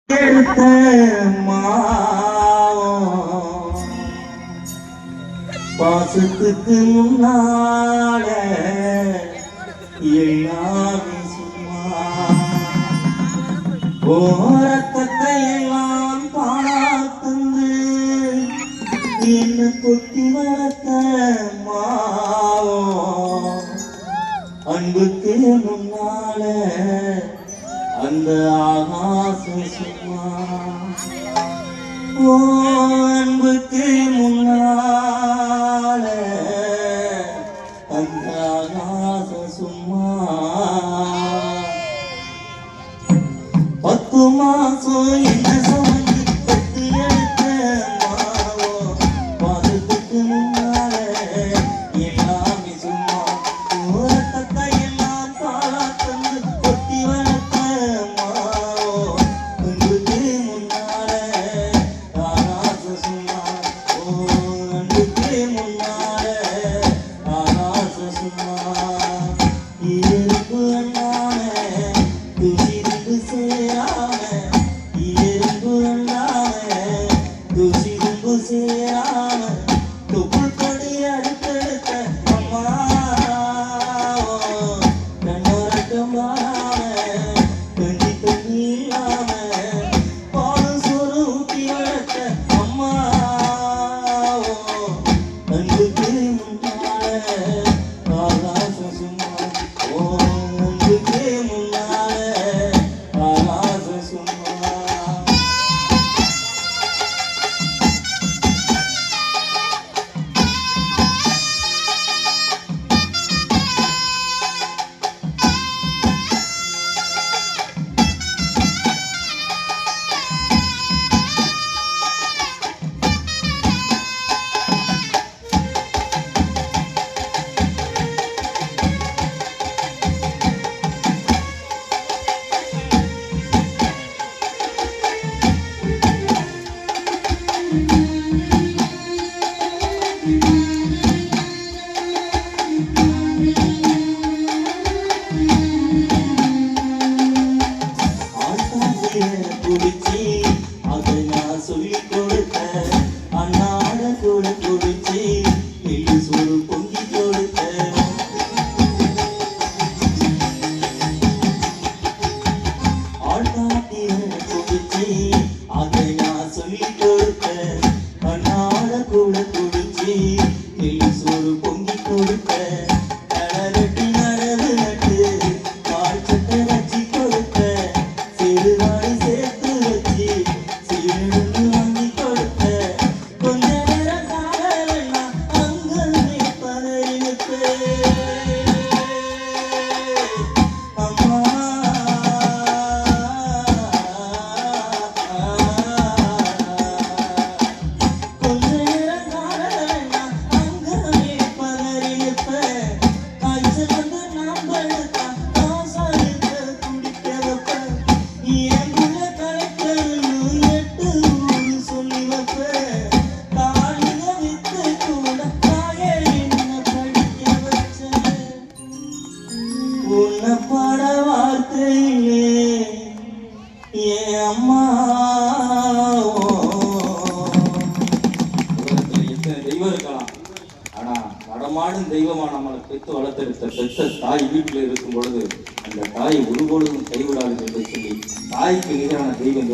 எடுத்த பாசத்துக்கு முன்னால எல்லாமே சும்மா ஓரத்தத்தை எல்லாம் பாடா தந்து என்ன கொத்தி வளர்த்த மாவோ அன்புக்கு முன்னால அந்த ஆகாசம் சும்மா ஓ அன்புக்கு முன்னால அந்த ஆகாசம் சும்மா 10 மாசம் என்ன சுமந்து பெத்து எடுத்த மாவோ பாசத்துக்கு முன்னால எல்லாமே சும்மா ஓரத்தத்தை எல்லாம் பாழா தந்து கொத்தி வளர்த்த மாவோ அன்புக்கு முன்னால ஆகாசம் சும்மா ஓ அன்புக்கு முன்னால ஆகாசம் சும்மா இருப்பு அண்ணாம துசிந்து சேராம இருப்பு அண்ணாம துசிந்து சேராம தொப்புள் கொடி அடுத்தெடுத்த அம்மா கண்ணோரக்கம் வாராம கஞ்சி தண்ணி இல்லாம பாலும் சோறு ஊட்டி வளர்த்த அம்மா அன்புக்கு முன்னால ஆகாசம் சும்மா ஓ அன்புக்கு முன்னால ஆகாசம் சும்மா குடிச்சி அதை நான் சொல்லி கொடுத்த அண்ணாட கூட குடிச்சி நெல்லு சோறு பொங்கி கொடுத்த ஆட்டாட்டிய குடிச்சி அதை நான் சொல்லி கொடுத்த அண்ணாட கூட குடிச்சி நெல்லு சோறு பொங்கி கொடுத்த கடலட்டி நடவு நட்டு கால் சட்டை வச்சு கொடுத்த சிறுவாடி சேர்த்து வச்சு சீரடு வாங்கி கொடுத்த கொஞ்ச நேரம் காலன்னா அங்கே பதறினுக்கு அம்மா கொஞ்ச நேரம் காலன்னா அங்கே பதறினுக்கு காய்ச்சல் வந்து நாம் படுத்தா காசாலிக்க குடிக்க வைப்ப எனக்குள்ள கலைக்கருன்னு 8 ஊரு சொல்லி வைப்ப தாளிக வித்து கூட தாயே என்ன படிக்க வச்ச உன்னை பாட வார்த்தையிலே என் அம்மா உலகத்துல எத்தனை தெய்வம் இருக்கலாம் ஆனா நடமாடும் தெய்வமா நம்மளை பெற்று வளர்த்தெடுத்த பெற்ற தாய் வீட்டில் இருக்கும் பொழுது அந்த தாய் ஒருபொழுதும் கைவிடாது என்று சொல்லி தாய்க்கு நிகரான தெய்வம்